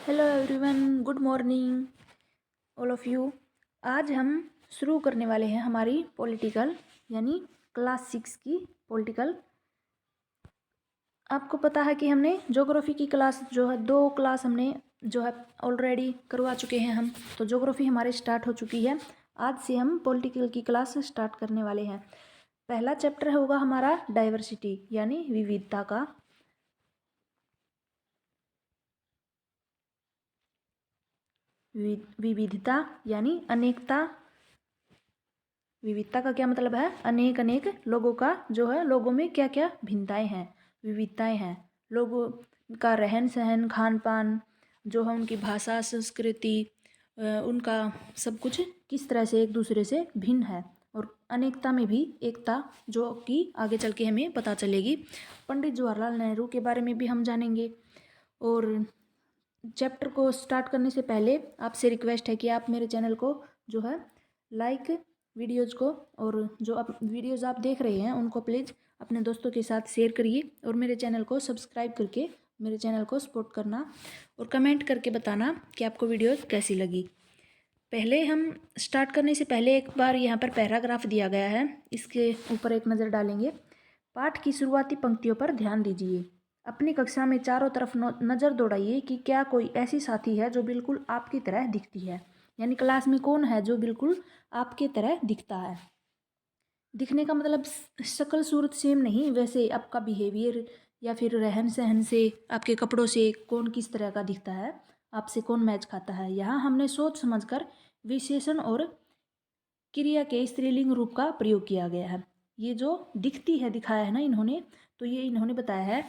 Hello everyone, good morning all of you. आज हम शुरू करने वाले हैं हमारी पॉलिटिकल यानी क्लास 6 की पॉलिटिकल। आपको पता है कि हमने ज्योग्राफी की क्लास जो है 2 क्लास हमने जो है ऑलरेडी करवा चुके हैं हम। तो ज्योग्राफी हमारे स्टार्ट हो चुकी है। आज से हम पॉलिटिकल की क्लास स्टार्ट करने वाले हैं। पहला चैप्टर होगा हमारा डाइवर्सिटी यानी विविधता का। विविधता यानी अनेकता। विविधता का क्या मतलब है? अनेक अनेक लोगों का जो है, लोगों में क्या क्या भिन्नताएं हैं, विविधताएं हैं। लोगों का रहन सहन, खान पान जो है, उनकी भाषा, संस्कृति, उनका सब कुछ किस तरह से एक दूसरे से भिन्न है। और अनेकता में भी एकता, जो कि आगे चल के हमें पता चलेगी। पंडित जवाहरलाल नेहरू के बारे में भी हम जानेंगे। और चैप्टर को स्टार्ट करने से पहले आपसे रिक्वेस्ट है कि आप मेरे चैनल को जो है लाइक वीडियोज़ को, और जो आप वीडियोज़ आप देख रहे हैं उनको प्लीज़ अपने दोस्तों के साथ शेयर करिए। और मेरे चैनल को सब्सक्राइब करके मेरे चैनल को सपोर्ट करना, और कमेंट करके बताना कि आपको वीडियोज़ कैसी लगी। पहले हम स्टार्ट करने से पहले एक बार यहाँ पर पैराग्राफ दिया गया है, इसके ऊपर एक नज़र डालेंगे। पाठ की शुरुआती पंक्तियों पर ध्यान दीजिए। अपनी कक्षा में चारों तरफ नज़र दौड़ाइए कि क्या कोई ऐसी साथी है जो बिल्कुल आपकी तरह दिखती है। यानी क्लास में कौन है जो बिल्कुल आपके तरह दिखता है। दिखने का मतलब शक्ल सूरत सेम नहीं, वैसे आपका बिहेवियर या फिर रहन सहन से, आपके कपड़ों से कौन किस तरह का दिखता है, आपसे कौन मैच खाता है। यहाँ हमने सोच समझकर विशेषण और क्रिया के स्त्रीलिंग रूप का प्रयोग किया गया है। ये जो दिखती है दिखाया है ना इन्होंने, तो ये इन्होंने बताया है।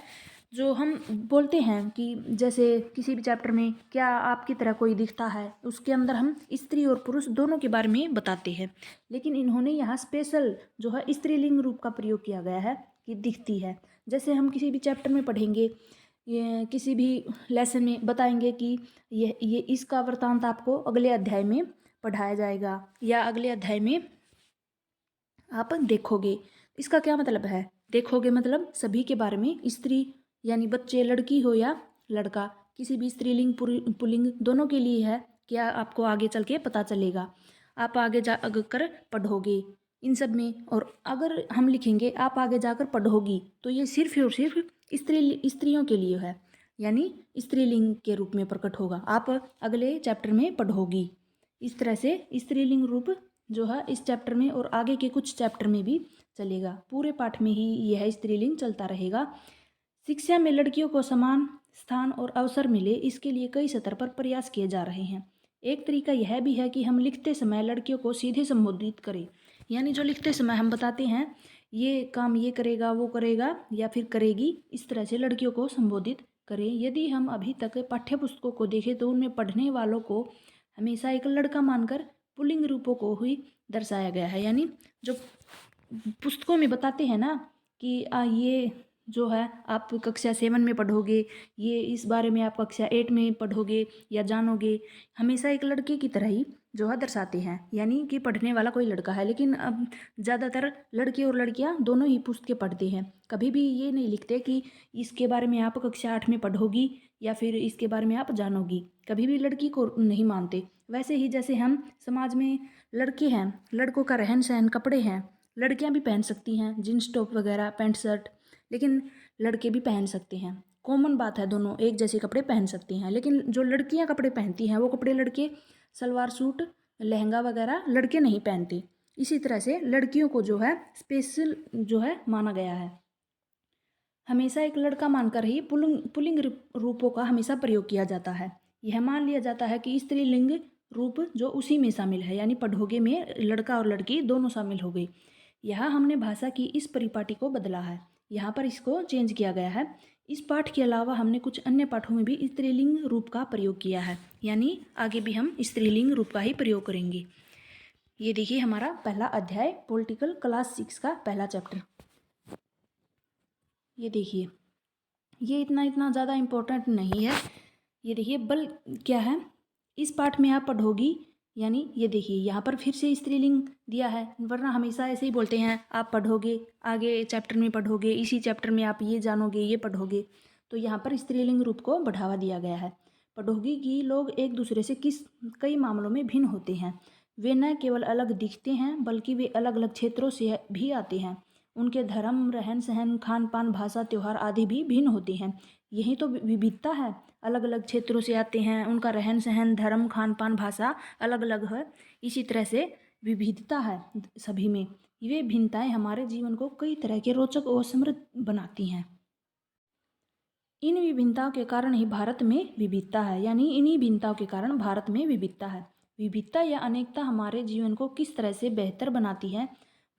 जो हम बोलते हैं कि जैसे किसी भी चैप्टर में क्या आपकी तरह कोई दिखता है, उसके अंदर हम स्त्री और पुरुष दोनों के बारे में बताते हैं। लेकिन इन्होंने यहाँ स्पेशल जो है स्त्रीलिंग रूप का प्रयोग किया गया है कि दिखती है। जैसे हम किसी भी चैप्टर में पढ़ेंगे, ये किसी भी लेसन में बताएंगे कि ये इसका वृतांत आपको अगले अध्याय में पढ़ाया जाएगा या अगले अध्याय में आप देखोगे। इसका क्या मतलब है? देखोगे मतलब सभी के बारे में, स्त्री यानी बच्चे, लड़की हो या लड़का, किसी भी स्त्रीलिंग पुल्लिंग दोनों के लिए है। क्या आपको आगे चल के पता चलेगा, आप आगे जा कर पढ़ोगे इन सब में। और अगर हम लिखेंगे आप आगे जाकर पढ़ोगी, तो ये सिर्फ और सिर्फ स्त्रियों के लिए है, यानी स्त्रीलिंग के रूप में प्रकट होगा। आप अगले चैप्टर में पढ़ोगी। इस तरह से स्त्रीलिंग रूप जो है इस चैप्टर में और आगे के कुछ चैप्टर में भी चलेगा। पूरे पाठ में ही यह स्त्रीलिंग चलता रहेगा। शिक्षा में लड़कियों को समान स्थान और अवसर मिले, इसके लिए कई स्तर पर प्रयास किए जा रहे हैं। एक तरीका यह भी है कि हम लिखते समय लड़कियों को सीधे संबोधित करें। यानी जो लिखते समय हम बताते हैं ये काम ये करेगा, वो करेगा या फिर करेगी, इस तरह से लड़कियों को संबोधित करें। यदि हम अभी तक पाठ्य पुस्तकों को देखें तो उनमें पढ़ने वालों को हमेशा एक लड़का मानकर पुल्लिंग रूपों को ही दर्शाया गया है। यानी जो पुस्तकों में बताते हैं ना कि ये जो है आप कक्षा 7 में पढ़ोगे, ये इस बारे में आप कक्षा 8 में पढ़ोगे या जानोगे, हमेशा एक लड़के की तरह ही जो है दर्शाते हैं, यानी कि पढ़ने वाला कोई लड़का है। लेकिन अब ज़्यादातर लड़के और लड़कियां दोनों ही पुस्तकें पढ़ते हैं। कभी भी ये नहीं लिखते कि इसके बारे में आप कक्षा 8 में पढ़ोगी या फिर इसके बारे में आप जानोगी। कभी भी लड़की को नहीं मानते। वैसे ही जैसे हम समाज में लड़के हैं, लड़कों का रहन सहन, कपड़े हैं, लड़कियां भी पहन सकती हैं जीन्स टॉप वगैरह, पैंट शर्ट, लेकिन लड़के भी पहन सकते हैं। कॉमन बात है, दोनों एक जैसे कपड़े पहन सकते हैं। लेकिन जो लड़कियां कपड़े पहनती हैं वो कपड़े लड़के, सलवार सूट, लहंगा वगैरह लड़के नहीं पहनते। इसी तरह से लड़कियों को जो है स्पेशल जो है माना गया है। हमेशा एक लड़का मानकर ही पुल्लिंग रूपों का हमेशा प्रयोग किया जाता है। यह मान लिया जाता है कि स्त्रीलिंग रूप जो उसी में शामिल है, यानी पढ़ोगे में लड़का और लड़की दोनों शामिल हो गए। यहाँ हमने भाषा की इस परिपाटी को बदला है, यहाँ पर इसको चेंज किया गया है। इस पाठ के अलावा हमने कुछ अन्य पाठों में भी स्त्रीलिंग रूप का प्रयोग किया है, यानी आगे भी हम स्त्रीलिंग रूप का ही प्रयोग करेंगे। ये देखिए हमारा पहला अध्याय पॉलिटिकल क्लास 6 का पहला चैप्टर। ये देखिए, ये इतना ज़्यादा इम्पोर्टेंट नहीं है। ये देखिए बल क्या है, इस पाठ में आप पढ़ोगी, यानी ये देखिए यहाँ पर फिर से स्त्रीलिंग दिया है, वरना हमेशा ऐसे ही बोलते हैं आप पढ़ोगे, आगे चैप्टर में पढ़ोगे, इसी चैप्टर में आप ये जानोगे, ये पढ़ोगे। तो यहाँ पर स्त्रीलिंग रूप को बढ़ावा दिया गया है। पढ़ोगी कि लोग एक दूसरे से कई मामलों में भिन्न होते हैं। वे न केवल अलग दिखते हैं बल्कि वे अलग अलग क्षेत्रों से भी आते हैं। उनके धर्म, रहन सहन, खान पान, भाषा, त्योहार आदि भी भिन्न होते हैं। यही तो विविधता है। अलग अलग क्षेत्रों से आते हैं, उनका रहन सहन, धर्म, खान पान, भाषा अलग अलग है। इसी तरह से विविधता है सभी में। ये भिन्नताएं हमारे जीवन को कई तरह के रोचक और समृद्ध बनाती हैं। इन विभिन्नताओं के कारण ही भारत में विविधता है, यानी इन्हीं भिन्नताओं के कारण भारत में विविधता है। विविधता या अनेकता हमारे जीवन को किस तरह से बेहतर बनाती है?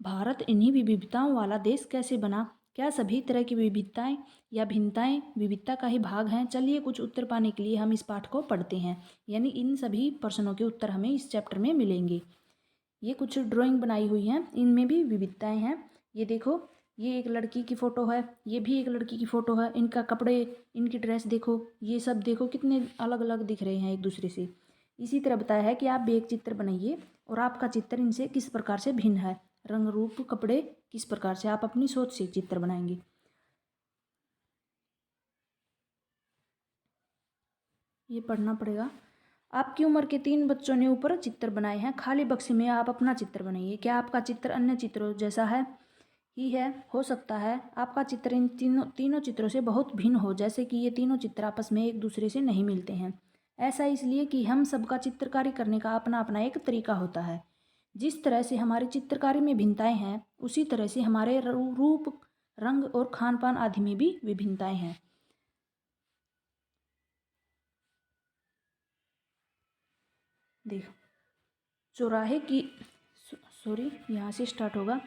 भारत इन्हीं विविधताओं वाला देश कैसे बना? क्या सभी तरह की विविधताएं या भिन्नताएं विविधता का ही भाग हैं? चलिए कुछ उत्तर पाने के लिए हम इस पाठ को पढ़ते हैं, यानी इन सभी प्रश्नों के उत्तर हमें इस चैप्टर में मिलेंगे। ये कुछ ड्राइंग बनाई हुई हैं, इनमें भी विविधताएं हैं। ये देखो, ये एक लड़की की फ़ोटो है, ये भी एक लड़की की फ़ोटो है। इनका कपड़े, इनकी ड्रेस देखो, ये सब देखो कितने अलग अलग दिख रहे हैं एक दूसरे से। इसी तरह बताया है कि आप भी एक चित्र बनाइए और आपका चित्र इनसे किस प्रकार से भिन्न है। रंग, रूप, कपड़े, किस प्रकार से आप अपनी सोच से चित्र बनाएंगे। ये पढ़ना पड़ेगा। आपकी उम्र के 3 बच्चों ने ऊपर चित्र बनाए हैं। खाली बक्से में आप अपना चित्र बनाइए। क्या आपका चित्र अन्य चित्रों जैसा है? ही है, हो सकता है आपका चित्र इन तीनों चित्रों से बहुत भिन्न हो, जैसे कि ये तीनों चित्र आपस में एक दूसरे से नहीं मिलते हैं। ऐसा इसलिए कि हम सबका चित्रकारी करने का अपना अपना एक तरीका होता है। जिस तरह से हमारी चित्रकारी में भिन्नताएं हैं, उसी तरह से हमारे रूप, रंग और खान पान आदि में भी विभिन्नताएं हैं। देखो, चौराहे की सॉरी यहाँ से स्टार्ट होगा।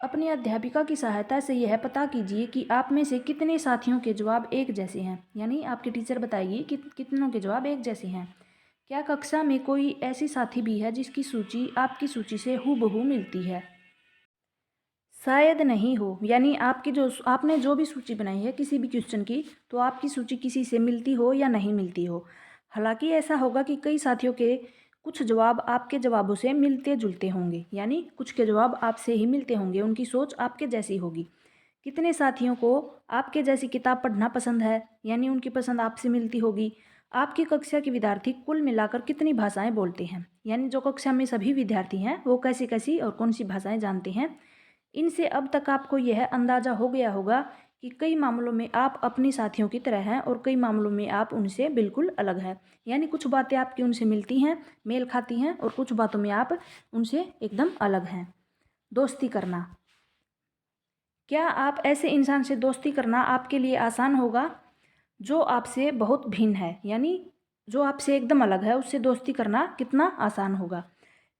अपनी अध्यापिका की सहायता से यह पता कीजिए कि आप में से कितने साथियों के जवाब एक जैसे हैं, यानी आपकी टीचर बताएगी कि कितनों के जवाब एक जैसे हैं। क्या कक्षा में कोई ऐसी साथी भी है जिसकी सूची आपकी सूची से हूबहू मिलती है? शायद नहीं हो, यानी आपने जो भी सूची बनाई है किसी भी क्वेश्चन की, तो आपकी सूची किसी से मिलती हो या नहीं मिलती हो। हालांकि ऐसा होगा कि कई साथियों के कुछ जवाब आपके जवाबों से मिलते जुलते होंगे, यानी कुछ के जवाब आपसे ही मिलते होंगे, उनकी सोच आपके जैसी होगी। कितने साथियों को आपके जैसी किताब पढ़ना पसंद है, यानी उनकी पसंद आपसे मिलती होगी। आपकी कक्षा के विद्यार्थी कुल मिलाकर कितनी भाषाएं बोलते हैं, यानी जो कक्षा में सभी विद्यार्थी हैं वो कैसी कैसी और कौन सी भाषाएं जानते हैं। इनसे अब तक आपको यह अंदाज़ा हो गया होगा कि कई मामलों में आप अपने साथियों की तरह हैं और कई मामलों में आप उनसे बिल्कुल अलग हैं, यानी कुछ बातें आपकी उनसे मिलती हैं, मेल खाती हैं, और कुछ बातों में आप उनसे एकदम अलग हैं। दोस्ती करना। क्या आप ऐसे इंसान से दोस्ती करना आपके लिए आसान होगा जो आपसे बहुत भिन्न है, यानी जो आपसे एकदम अलग है, उससे दोस्ती करना कितना आसान होगा?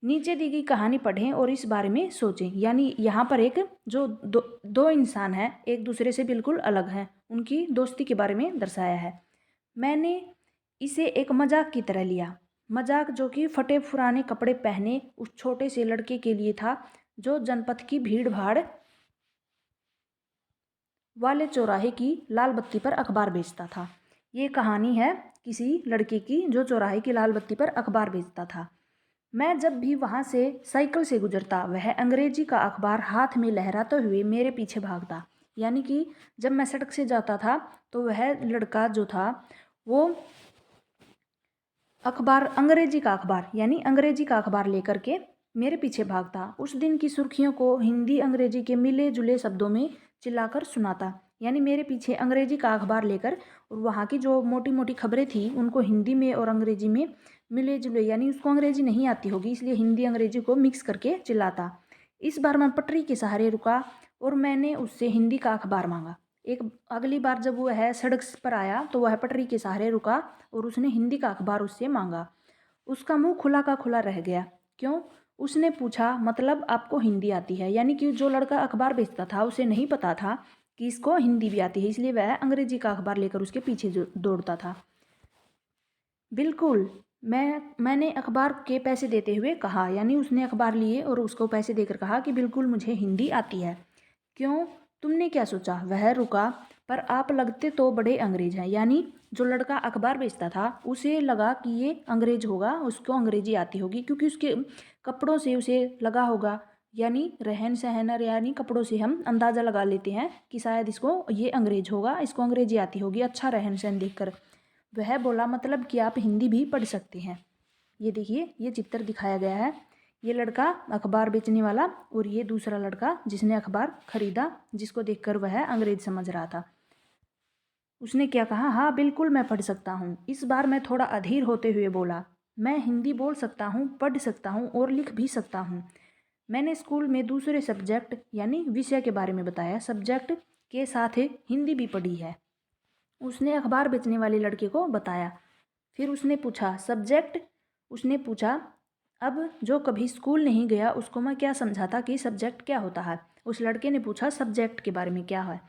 नीचे दी गई कहानी पढ़ें और इस बारे में सोचें। यानी यहाँ पर एक जो दो इंसान हैं, एक दूसरे से बिल्कुल अलग हैं, उनकी दोस्ती के बारे में दर्शाया है। मैंने इसे एक मजाक की तरह लिया। मजाक जो कि फटे पुराने कपड़े पहने उस छोटे से लड़के के लिए था जो जनपद की भीड़ भाड़ वाले चौराहे की लाल बत्ती पर अखबार बेचता था। ये कहानी है किसी लड़के की जो चौराहे की लाल बत्ती पर अखबार बेचता था। मैं जब भी वहाँ से साइकिल से गुजरता, वह अंग्रेजी का अखबार हाथ में लहराते हुए मेरे पीछे भागता। यानी कि जब मैं सड़क से जाता था तो वह लड़का जो था वो अंग्रेजी का अखबार यानी अंग्रेजी का अखबार लेकर के मेरे पीछे भागता। उस दिन की सुर्खियों को हिंदी अंग्रेजी के मिले जुले शब्दों में चिल्लाकर सुनाता। यानी मेरे पीछे अंग्रेजी का अखबार लेकर, और वहाँ की जो मोटी मोटी खबरें थी उनको हिंदी में और अंग्रेजी में मिले जुले, यानी उसको अंग्रेजी नहीं आती होगी इसलिए हिंदी अंग्रेजी को मिक्स करके चिल्लाता। इस बार मैं पटरी के सहारे रुका और मैंने उससे हिंदी का अखबार मांगा। एक अगली बार जब वह सड़क पर आया तो वह पटरी के सहारे रुका और उसने हिंदी का अखबार उससे मांगा। उसका मुंह खुला का खुला रह गया। क्यों? उसने पूछा, मतलब आपको हिंदी आती है? यानी कि जो लड़का अखबार बेचता था उसे नहीं पता था कि इसको हिंदी भी आती है, इसलिए वह अंग्रेजी का अखबार लेकर उसके पीछे दौड़ता था। बिल्कुल, मैंने अखबार के पैसे देते हुए कहा, यानी उसने अखबार लिए और उसको पैसे देकर कहा कि बिल्कुल मुझे हिंदी आती है। क्यों? तुमने क्या सोचा? वह रुका, पर आप लगते तो बड़े अंग्रेज हैं। यानी जो लड़का अखबार बेचता था उसे लगा कि ये अंग्रेज होगा, उसको अंग्रेजी आती होगी, क्योंकि उसके कपड़ों से उसे लगा होगा, यानी रहन सहन यानी कपड़ों से हम अंदाज़ा लगा लेते हैं कि शायद इसको ये अंग्रेज होगा, इसको अंग्रेजी आती होगी अच्छा रहन सहन देखकर। वह बोला मतलब कि आप हिंदी भी पढ़ सकते हैं। ये देखिए, ये चित्र दिखाया गया है। ये लड़का अखबार बेचने वाला और ये दूसरा लड़का जिसने अखबार खरीदा, जिसको देखकर वह अंग्रेज समझ रहा था। उसने क्या कहा, हाँ बिल्कुल मैं पढ़ सकता हूँ। इस बार मैं थोड़ा अधीर होते हुए बोला, मैं हिंदी बोल सकता हूँ, पढ़ सकता हूँ और लिख भी सकता हूँ। मैंने स्कूल में दूसरे सब्जेक्ट यानी विषय के बारे में बताया। सब्जेक्ट के साथ हिंदी भी पढ़ी है। उसने अखबार बेचने वाले लड़के को बताया। फिर उसने पूछा सब्जेक्ट, उसने पूछा अब जो कभी स्कूल नहीं गया उसको मैं क्या समझाता कि सब्जेक्ट क्या होता है। उस लड़के ने पूछा सब्जेक्ट के बारे में क्या है।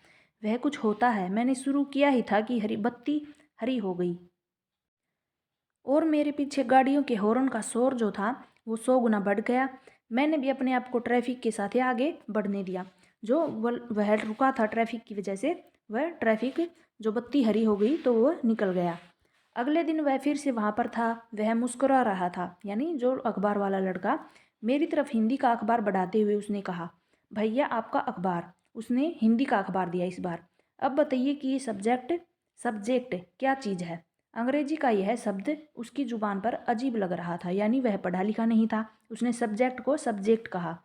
वह कुछ होता है, मैंने शुरू किया ही था कि हरी बत्ती हरी हो गई और मेरे पीछे गाड़ियों के हॉर्न का शोर जो था वो 100 गुना बढ़ गया। मैंने भी अपने आप को ट्रैफिक के साथ ही आगे बढ़ने दिया। जो वह रुका था ट्रैफिक की वजह से, वह ट्रैफिक जो बत्ती हरी हो गई तो वह निकल गया। अगले दिन वह फिर से वहाँ पर था। वह मुस्कुरा रहा था, यानी जो अखबार वाला लड़का। मेरी तरफ हिंदी का अखबार बढ़ाते हुए उसने कहा, भैया आपका अखबार। उसने हिंदी का अखबार दिया इस बार। अब बताइए कि ये सब्जेक्ट क्या चीज़ है। अंग्रेजी का यह शब्द उसकी जुबान पर अजीब लग रहा था, यानी वह पढ़ा लिखा नहीं था। उसने सब्जेक्ट को सब्जेक्ट कहा।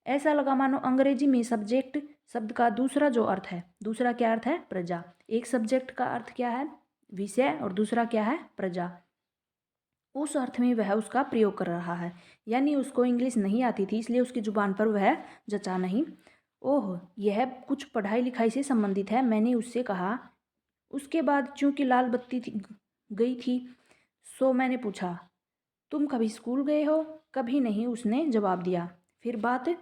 ऐसा लगा मानो अंग्रेजी में सब्जेक्ट शब्द का दूसरा जो अर्थ है, दूसरा क्या अर्थ है, प्रजा। एक सब्जेक्ट का अर्थ क्या है, विषय, और दूसरा क्या है, प्रजा। उस अर्थ में वह उसका प्रयोग कर रहा है, यानी उसको इंग्लिश नहीं आती थी इसलिए उसकी जुबान पर वह जचा नहीं। ओह, यह कुछ पढ़ाई लिखाई से संबंधित है, मैंने उससे कहा। उसके बाद चूंकि लाल बत्ती गई थी, सो मैंने पूछा, तुम कभी स्कूल गए हो? कभी नहीं, उसने जवाब दिया। फिर बात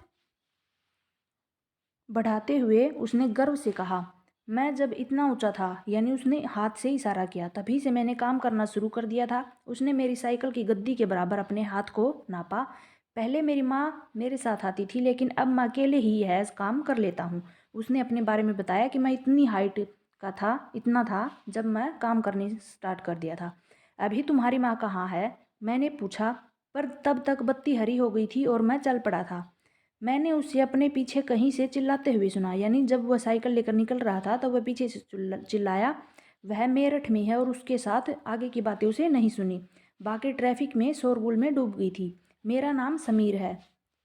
बढ़ाते हुए उसने गर्व से कहा, मैं जब इतना ऊंचा था, यानी उसने हाथ से इशारा किया, तभी से मैंने काम करना शुरू कर दिया था। उसने मेरी साइकिल की गद्दी के बराबर अपने हाथ को नापा। पहले मेरी माँ मेरे साथ आती थी, लेकिन अब मैं अकेले ही यह काम कर लेता हूँ। उसने अपने बारे में बताया कि मैं इतनी हाइट का था, इतना था जब मैं काम करने स्टार्ट कर दिया था। अभी तुम्हारी माँ कहाँ है? मैंने पूछा, पर तब तक बत्ती हरी हो गई थी और मैं चल पड़ा था। मैंने उसे अपने पीछे कहीं से चिल्लाते हुए सुना, यानी जब वह साइकिल लेकर निकल रहा था तो वह पीछे से चिल्लाया। वह मेरठ में है और उसके साथ आगे की बातें उसे नहीं सुनी। बाकी ट्रैफिक में शोरगुल में डूब गई थी। मेरा नाम समीर है,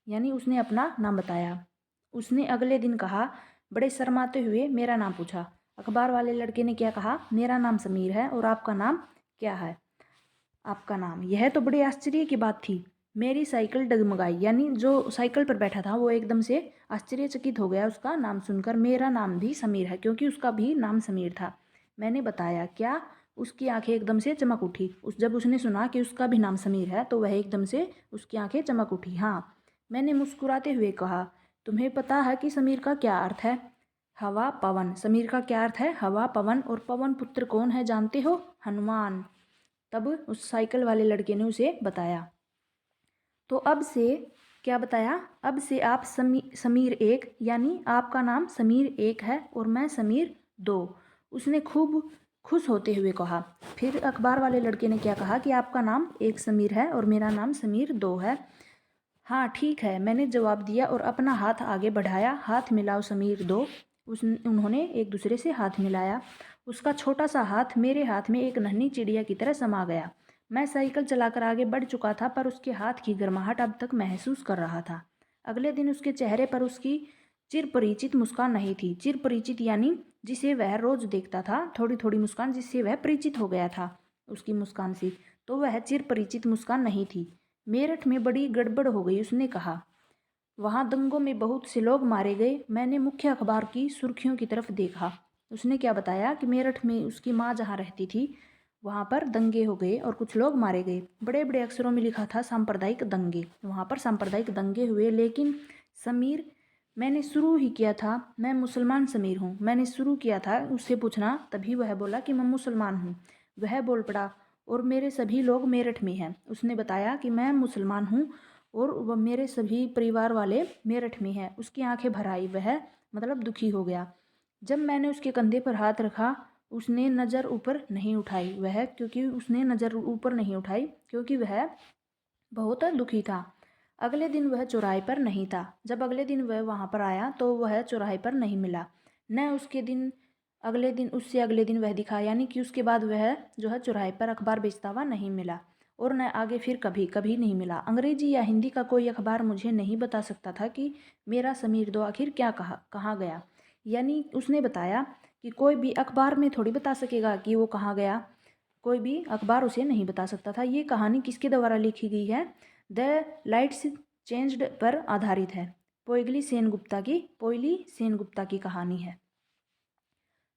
यानी उसने अपना नाम बताया। उसने अगले दिन कहा, बड़े शर्माते हुए मेरा नाम पूछा। अखबार वाले लड़के ने क्या कहा, मेरा नाम समीर है और आपका नाम क्या है? आपका नाम। यह तो बड़े आश्चर्य की बात थी। मेरी साइकिल डगमगाई, यानी जो साइकिल पर बैठा था वो एकदम से आश्चर्यचकित हो गया उसका नाम सुनकर। मेरा नाम भी समीर है, क्योंकि उसका भी नाम समीर था। मैंने बताया। क्या? उसकी आंखें एकदम से चमक उठी। जब उसने सुना कि उसका भी नाम समीर है तो वह एकदम से उसकी आंखें चमक उठी। हाँ, मैंने मुस्कुराते हुए कहा, तुम्हें पता है कि समीर का क्या अर्थ है? हवा, पवन। समीर का क्या अर्थ है? हवा, पवन। और पवन पुत्र कौन है जानते हो? हनुमान। तब उस साइकिल वाले लड़के ने उसे बताया। तो अब से क्या बताया? अब से आप समीर एक, यानी आपका नाम समीर एक है और मैं समीर दो। उसने खूब खुश होते हुए कहा। फिर अखबार वाले लड़के ने क्या कहा कि आपका नाम एक समीर है और मेरा नाम समीर दो है। हाँ ठीक है, मैंने जवाब दिया और अपना हाथ आगे बढ़ाया। हाथ मिलाओ समीर दो। उन्होंने एक दूसरे से हाथ मिलाया। उसका छोटा सा हाथ मेरे हाथ में एक नन्ही चिड़िया की तरह समा गया। मैं साइकिल चलाकर आगे बढ़ चुका था, पर उसके हाथ की गर्माहट अब तक महसूस कर रहा था। अगले दिन उसके चेहरे पर उसकी चिरपरिचित मुस्कान नहीं थी। चिरपरिचित यानी जिसे वह रोज देखता था। थोड़ी थोड़ी मुस्कान जिससे वह परिचित हो गया था उसकी मुस्कान से, तो वह चिरपरिचित मुस्कान नहीं थी। मेरठ में बड़ी गड़बड़ हो गई, उसने कहा। वहाँ दंगों में बहुत से लोग मारे गए। मैंने मुख्य अखबार की सुर्खियों की तरफ देखा। उसने क्या बताया कि मेरठ में उसकी माँ जहाँ रहती थी वहाँ पर दंगे हो गए और कुछ लोग मारे गए। बड़े बड़े अक्षरों में लिखा था सांप्रदायिक दंगे। वहाँ पर सांप्रदायिक दंगे हुए। लेकिन समीर, मैंने शुरू ही किया था, मैं मुसलमान समीर हूँ। मैंने शुरू किया था उससे पूछना, तभी वह बोला कि मैं मुसलमान हूँ। वह बोल पड़ा, और मेरे सभी लोग मेरठ में हैं। उसने बताया कि मैं मुसलमान हूँ और वह मेरे सभी परिवार वाले मेरठ में हैं। उसकी आंखें भर आई, वह मतलब दुखी हो गया। जब मैंने उसके कंधे पर हाथ रखा, उसने नज़र ऊपर नहीं उठाई। क्योंकि वह बहुत दुखी था। अगले दिन वह चौराहे पर नहीं था। जब अगले दिन वह वहाँ पर आया तो वह चौराहे पर नहीं मिला। न उसके दिन उससे अगले दिन वह दिखा, यानी कि उसके बाद वह जो है चौराहे पर अखबार बेचता हुआ नहीं मिला और न आगे फिर कभी कभी नहीं मिला। अंग्रेजी या हिंदी का कोई अखबार मुझे नहीं बता सकता था कि मेरा समीर दो आखिर कहाँ गया। यानी उसने बताया कि कोई भी अखबार में थोड़ी बता सकेगा कि वो कहाँ गया, कोई भी अखबार उसे नहीं बता सकता था। ये कहानी किसके द्वारा लिखी गई है? द लाइट्स चेंज्ड पर आधारित है। पोइली सेनगुप्ता की कहानी है।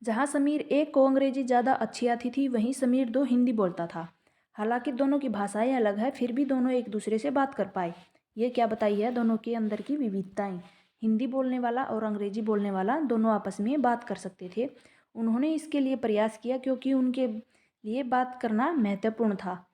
जहाँ समीर एक को अंग्रेजी ज़्यादा अच्छी आती थी, वहीं समीर दो हिंदी बोलता था। हालांकि दोनों की भाषाएं अलग है, फिर भी दोनों एक दूसरे से बात कर पाए। ये क्या बताई है? दोनों के अंदर की विविधताएं। हिंदी बोलने वाला और अंग्रेजी बोलने वाला दोनों आपस में बात कर सकते थे। उन्होंने इसके लिए प्रयास किया क्योंकि उनके लिए बात करना महत्वपूर्ण था।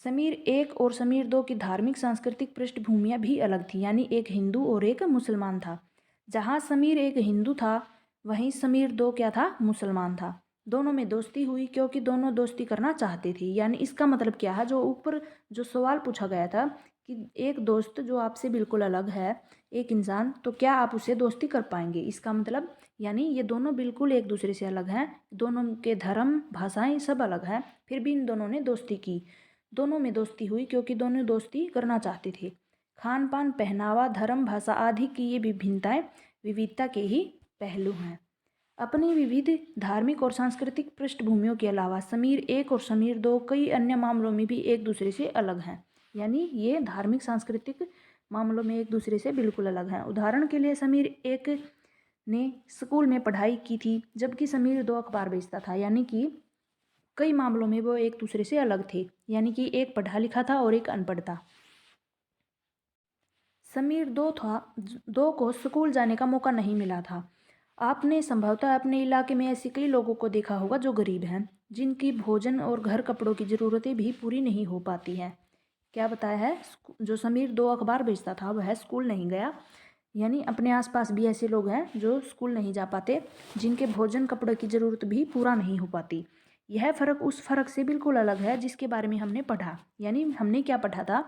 समीर एक और समीर दो की धार्मिक सांस्कृतिक पृष्ठभूमियाँ भी अलग थी, यानी एक हिंदू और एक मुसलमान था। जहाँ समीर एक हिंदू था, वहीं समीर दो क्या था? मुसलमान था। दोनों में दोस्ती हुई क्योंकि दोनों दोस्ती करना चाहते थे। यानी इसका मतलब क्या है? जो ऊपर जो सवाल पूछा गया था कि एक दोस्त जो आपसे बिल्कुल अलग है, एक इंसान, तो क्या आप उससे दोस्ती कर पाएंगे? इसका मतलब यानी ये दोनों बिल्कुल एक दूसरे से अलग हैं, दोनों के धर्म भाषाएं सब अलग हैं, फिर भी इन दोनों ने दोस्ती की। दोनों में दोस्ती हुई क्योंकि दोनों दोस्ती करना चाहते थे। खान पान, पहनावा, धर्म, भाषा आदि की ये विभिन्नताएं विविधता के ही पहलू हैं। अपनी विविध धार्मिक और सांस्कृतिक पृष्ठभूमियों के अलावा समीर एक और समीर दो कई अन्य मामलों में भी एक दूसरे से अलग हैं। यानी ये धार्मिक सांस्कृतिक मामलों में एक दूसरे से बिल्कुल अलग हैं। उदाहरण के लिए समीर एक ने स्कूल में पढ़ाई की थी, जबकि समीर दो अखबार बेचता था। यानी कि कई मामलों में वो एक दूसरे से अलग थे, यानी कि एक पढ़ा लिखा था और एक अनपढ़ था। समीर दो को स्कूल जाने का मौका नहीं मिला था। आपने संभवतः अपने इलाके में ऐसे कई लोगों को देखा होगा जो गरीब हैं, जिनकी भोजन और घर कपड़ों की ज़रूरतें भी पूरी नहीं हो पाती हैं। क्या बताया है? जो समीर दो अखबार बेचता था वह स्कूल नहीं गया। यानी अपने आसपास भी ऐसे लोग हैं जो स्कूल नहीं जा पाते, जिनके भोजन कपड़े की ज़रूरत भी पूरा नहीं हो पाती। यह फ़र्क उस फ़र्क से बिल्कुल अलग है जिसके बारे में हमने पढ़ा। यानी हमने क्या पढ़ा था?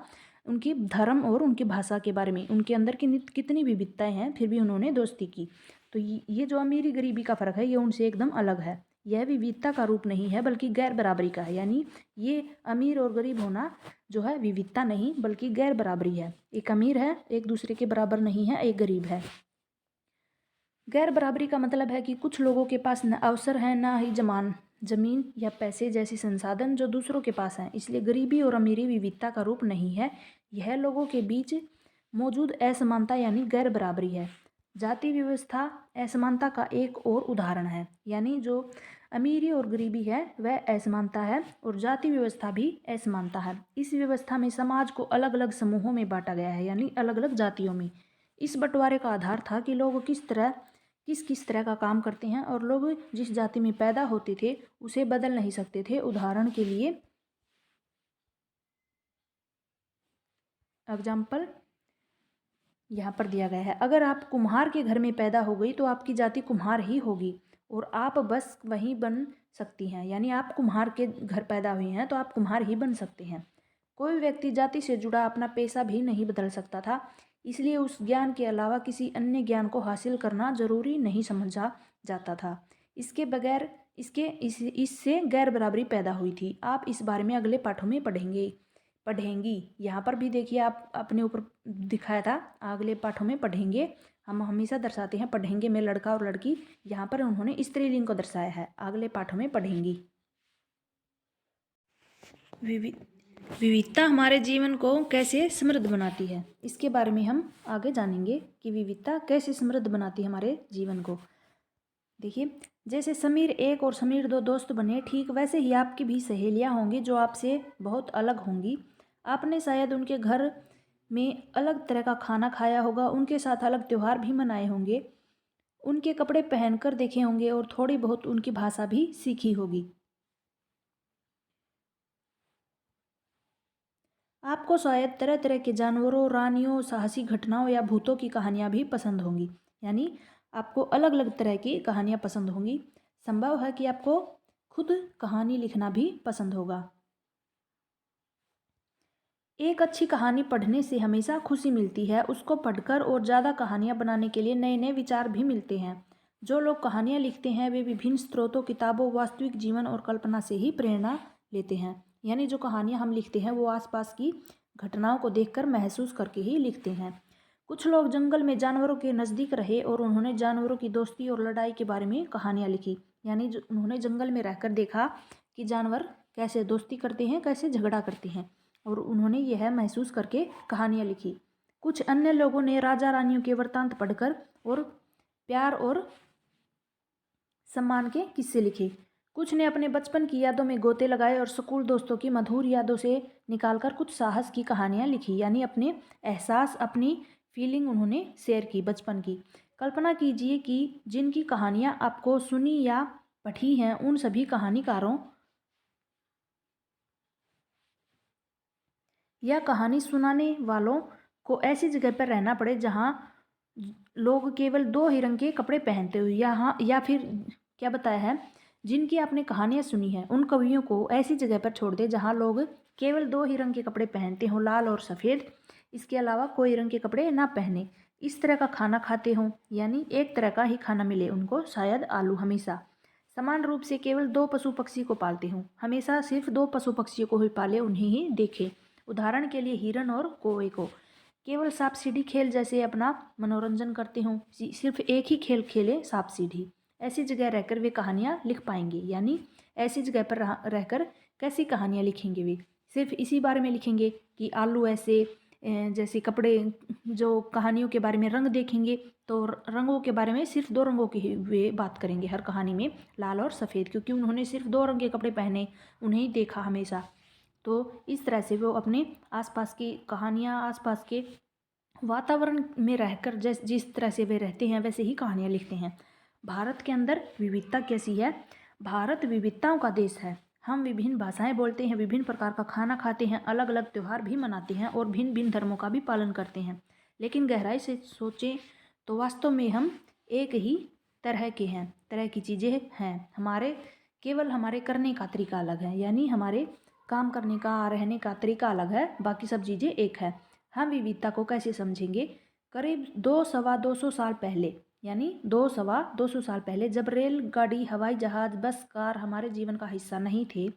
उनकी धर्म और उनकी भाषा के बारे में, उनके अंदर की कितनी विविधताएं हैं, फिर भी उन्होंने दोस्ती की। तो ये जो अमीरी गरीबी का फ़र्क है, ये उनसे एकदम अलग है। यह विविधता का रूप नहीं है बल्कि गैर बराबरी का है। यानी ये अमीर और गरीब होना जो है विविधता नहीं बल्कि गैर बराबरी है। एक अमीर है, एक दूसरे के बराबर नहीं है, एक गरीब है। गैर बराबरी का मतलब है कि कुछ लोगों के पास न अवसर है, ना ही जमीन या पैसे जैसे संसाधन जो दूसरों के पास हैं। इसलिए गरीबी और अमीरी विविधता का रूप नहीं है, यह लोगों के बीच मौजूद असमानता यानी गैर बराबरी है। जाति व्यवस्था असमानता का एक और उदाहरण है। यानी जो अमीरी और गरीबी है वह असमानता है और जाति व्यवस्था भी असमानता है। इस व्यवस्था में समाज को अलग अलग समूहों में बांटा गया है, यानी अलग अलग जातियों में। इस बंटवारे का आधार था कि लोग किस किस तरह का काम करते हैं और लोग जिस जाति में पैदा होते थे उसे बदल नहीं सकते थे। उदाहरण के लिए एग्जाम्पल यहाँ पर दिया गया है। अगर आप कुम्हार के घर में पैदा हो गई तो आपकी जाति कुम्हार ही होगी और आप बस वहीं बन सकती हैं। यानी आप कुम्हार के घर पैदा हुई हैं तो आप कुम्हार ही बन सकते हैं। कोई व्यक्ति जाति से जुड़ा अपना पेशा भी नहीं बदल सकता था, इसलिए उस ज्ञान के अलावा किसी अन्य ज्ञान को हासिल करना जरूरी नहीं समझा जाता था। इसके बगैर इससे गैर बराबरी पैदा हुई थी। आप इस बारे में अगले पाठों में पढ़ेंगी। यहाँ पर भी देखिए, आप अपने ऊपर दिखाया था, अगले पाठों में पढ़ेंगे। हम हमेशा दर्शाते हैं पढ़ेंगे में लड़का और लड़की, यहाँ पर उन्होंने स्त्रीलिंग को दर्शाया है। अगले पाठों में पढ़ेंगी। विविधता हमारे जीवन को कैसे समृद्ध बनाती है, इसके बारे में हम आगे जानेंगे कि विविधता कैसे समृद्ध बनाती है हमारे जीवन को। देखिए, जैसे समीर एक और समीर दो दोस्त बने, ठीक वैसे ही आपकी भी सहेलियां होंगी जो आपसे बहुत अलग होंगी। आपने शायद उनके घर में अलग तरह का खाना खाया होगा, उनके साथ अलग त्यौहार भी मनाए होंगे, उनके कपड़े पहनकर देखे होंगे और थोड़ी बहुत उनकी भाषा भी सीखी होगी। आपको शायद तरह तरह के जानवरों, रानियों, साहसी घटनाओं या भूतों की कहानियाँ भी पसंद होंगी। यानी आपको अलग अलग तरह की कहानियाँ पसंद होंगी। संभव है कि आपको खुद कहानी लिखना भी पसंद होगा। एक अच्छी कहानी पढ़ने से हमेशा खुशी मिलती है। उसको पढ़कर और ज़्यादा कहानियाँ बनाने के लिए नए नए विचार भी मिलते हैं। जो लोग कहानियाँ लिखते हैं वे विभिन्न स्रोतों, किताबों, वास्तविक जीवन और कल्पना से ही प्रेरणा लेते हैं। यानी जो कहानियाँ हम लिखते हैं वो आसपास की घटनाओं को देखकर महसूस करके ही लिखते हैं। कुछ लोग जंगल में जानवरों के नज़दीक रहे और उन्होंने जानवरों की दोस्ती और लड़ाई के बारे में कहानियाँ लिखी। यानी जो उन्होंने जंगल में रहकर देखा कि जानवर कैसे दोस्ती करते हैं, कैसे झगड़ा करते हैं, और उन्होंने यह महसूस करके कहानियाँ लिखी। कुछ अन्य लोगों ने राजा रानियों के वृत्तांत पढ़कर और प्यार और सम्मान के किस्से लिखे। कुछ ने अपने बचपन की यादों में गोते लगाए और स्कूल दोस्तों की मधुर यादों से निकालकर कुछ साहस की कहानियाँ लिखी। यानी अपने एहसास, अपनी फीलिंग उन्होंने शेयर की बचपन की। कल्पना कीजिए कि जिनकी कहानियाँ आपको सुनी या पढ़ी हैं उन सभी कहानीकारों या कहानी सुनाने वालों को ऐसी जगह पर रहना पड़े जहाँ लोग केवल दो ही रंग के कपड़े पहनते हुए, या फिर क्या बताया है, जिनकी आपने कहानियाँ सुनी हैं उन कवियों को ऐसी जगह पर छोड़ दे जहाँ लोग केवल दो ही रंग के कपड़े पहनते हों, लाल और सफ़ेद, इसके अलावा कोई रंग के कपड़े ना पहने। इस तरह का खाना खाते हों, यानी एक तरह का ही खाना मिले उनको, शायद आलू हमेशा। समान रूप से केवल दो पशु पक्षी को पालते हों, हमेशा सिर्फ दो पशु पक्षियों को ही पाले, उन्हें ही देखे। उदाहरण के लिए हिरन और कौवे को। केवल सांप सीढ़ी खेल जैसे अपना मनोरंजन करते हों, सिर्फ एक ही खेल खेले, सांप सीढ़ी। ऐसी जगह रहकर वे कहानियाँ लिख पाएंगे। यानी ऐसी जगह पर रहकर कैसी कहानियाँ लिखेंगे वे? सिर्फ इसी बारे में लिखेंगे कि आलू ऐसे, जैसे कपड़े, जो कहानियों के बारे में रंग देखेंगे तो रंगों के बारे में सिर्फ दो रंगों की ही वे बात करेंगे हर कहानी में, लाल और सफ़ेद, क्योंकि उन्होंने सिर्फ दो रंग के कपड़े पहने, उन्हें ही देखा हमेशा। तो इस तरह से वो अपने आसपास की कहानियाँ, आसपास के वातावरण में रहकर जिस तरह से वे रहते हैं वैसे ही कहानियाँ लिखते हैं। भारत के अंदर विविधता कैसी है? भारत विविधताओं का देश है। हम विभिन्न भाषाएं बोलते हैं, विभिन्न प्रकार का खाना खाते हैं, अलग अलग त्यौहार भी मनाते हैं और भिन्न भिन्न धर्मों का भी पालन करते हैं। लेकिन गहराई से सोचें तो वास्तव में हम एक ही तरह के हैं, तरह की चीज़ें हैं। केवल हमारे करने का तरीका अलग है, यानी हमारे काम करने का, रहने का तरीका अलग है, बाकी सब चीज़ें एक है। हम विविधता को कैसे समझेंगे? करीब 200-225 साल पहले, यानी 200-225 साल पहले, जब रेलगाड़ी, हवाई जहाज़, बस, कार हमारे जीवन का हिस्सा नहीं थे,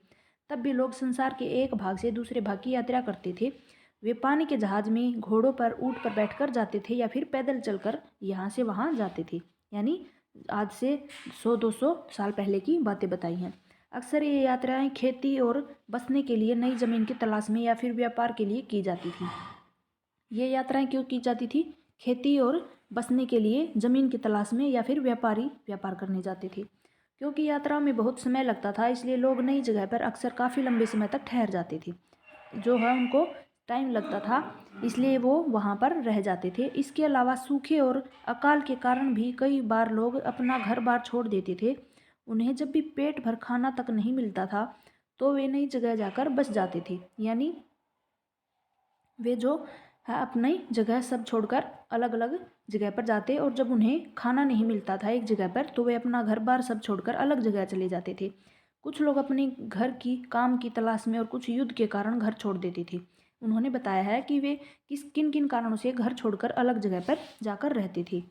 तब भी लोग संसार के एक भाग से दूसरे भाग की यात्रा करते थे। वे पानी के जहाज़ में, घोड़ों पर, ऊँट पर बैठकर जाते थे या फिर पैदल चलकर यहाँ से वहाँ जाते थे। यानी आज से 100-200 साल पहले की बातें बताई हैं। अक्सर ये यात्राएं खेती और बसने के लिए नई ज़मीन की तलाश में या फिर व्यापार के लिए की जाती थी। ये यात्राएं क्यों की जाती थी? खेती और बसने के लिए, ज़मीन की तलाश में, या फिर व्यापार करने जाते थे। क्योंकि यात्रा में बहुत समय लगता था, इसलिए लोग नई जगह पर अक्सर काफ़ी लंबे समय तक ठहर जाते थे। जो है उनको टाइम लगता था, इसलिए वो वहाँ पर रह जाते थे। इसके अलावा सूखे और अकाल के कारण भी कई बार लोग अपना घर बार छोड़ देते थे। उन्हें जब भी पेट भर खाना तक नहीं मिलता था तो वे नई जगह जाकर बस जाते थे। यानी वे जो है अपनी जगह सब छोड़कर अलग अलग जगह पर जाते, और जब उन्हें खाना नहीं मिलता था एक जगह पर तो वे अपना घर बार सब छोड़कर अलग जगह चले जाते थे। कुछ लोग अपने घर की काम की तलाश में और कुछ युद्ध के कारण घर छोड़ देते थे। उन्होंने बताया है कि वे किन किन कारणों से घर छोड़कर अलग जगह पर जाकर रहते थे।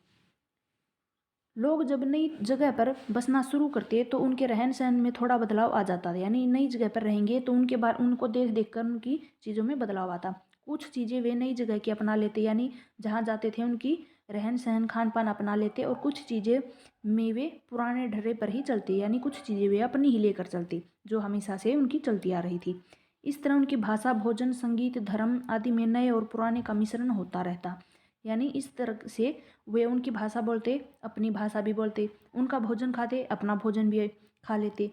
लोग जब नई जगह पर बसना शुरू करते तो उनके रहन सहन में थोड़ा बदलाव आ जाता था। यानी नई जगह पर रहेंगे तो उनको देख देख कर उनकी चीज़ों में बदलाव आता। कुछ चीज़ें वे नई जगह की अपना लेते, यानी जहाँ जाते थे उनकी रहन सहन, खान पान अपना लेते, और कुछ चीज़ें में वे पुराने ढर्रे पर ही चलते, यानी कुछ चीज़ें वे अपनी ही लेकर चलते जो हमेशा से उनकी चलती आ रही थी। इस तरह उनकी भाषा, भोजन, संगीत, धर्म आदि में नए और पुराने का मिश्रण होता रहता। यानी इस तरह से वे उनकी भाषा बोलते, अपनी भाषा भी बोलते, उनका भोजन खाते, अपना भोजन भी खा लेते।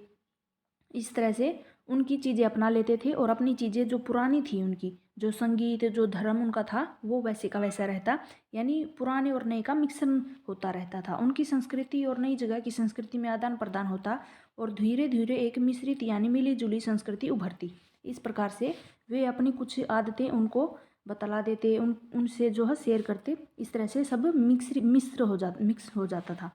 इस तरह से उनकी चीज़ें अपना लेते थे और अपनी चीज़ें जो पुरानी थी, उनकी जो संगीत, जो धर्म उनका था, वो वैसे का वैसा रहता। यानी पुराने और नए का मिश्रण होता रहता था। उनकी संस्कृति और नई जगह की संस्कृति में आदान प्रदान होता और धीरे धीरे एक मिश्रित यानी मिली जुली संस्कृति उभरती। इस प्रकार से वे अपनी कुछ आदतें उनको बतला देते, उनसे जो है शेयर करते। इस तरह से सब मिक्स हो जाता था।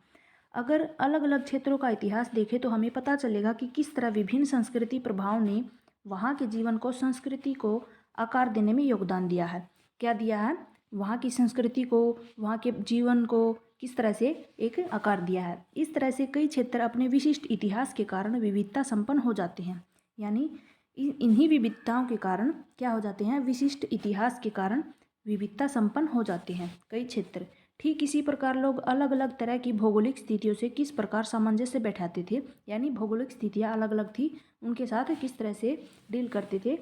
अगर अलग अलग क्षेत्रों का इतिहास देखें तो हमें पता चलेगा कि किस तरह विभिन्न संस्कृति प्रभाव ने वहाँ के जीवन को, संस्कृति को आकार देने में योगदान दिया है। क्या दिया है? वहाँ की संस्कृति को, वहाँ के जीवन को किस तरह से एक आकार दिया है। इस तरह से कई क्षेत्र अपने विशिष्ट इतिहास के कारण विविधता संपन्न हो जाते हैं। यानी इन्हीं विविधताओं के कारण क्या हो जाते हैं, विशिष्ट इतिहास के कारण विविधता संपन्न हो जाते हैं कई क्षेत्र। ठीक इसी प्रकार लोग अलग अलग तरह की भौगोलिक स्थितियों से किस प्रकार सामंजस्य बैठाते थे, यानी भौगोलिक स्थितियाँ अलग अलग थी, उनके साथ किस तरह से डील करते थे,